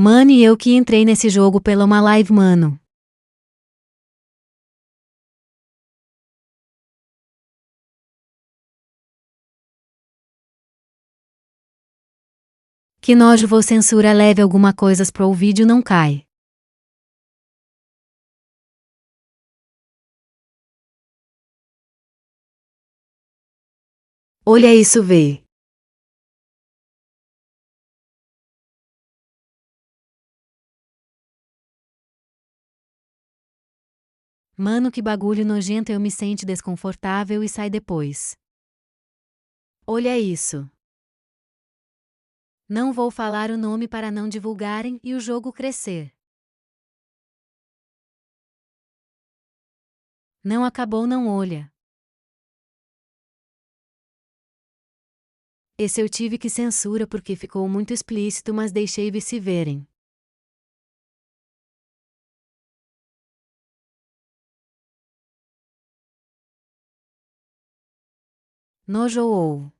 Mano, e eu que entrei nesse jogo pela uma live, mano. Que nojo, vou censura leve alguma coisas pro vídeo não cai. Olha isso, vê. Mano, que bagulho nojento, eu me sente desconfortável e sai depois. Olha isso. Não vou falar o nome para não divulgarem e o jogo crescer. Não acabou, não olha. Esse eu tive que censura porque ficou muito explícito, mas deixei vice verem. Nojo ou.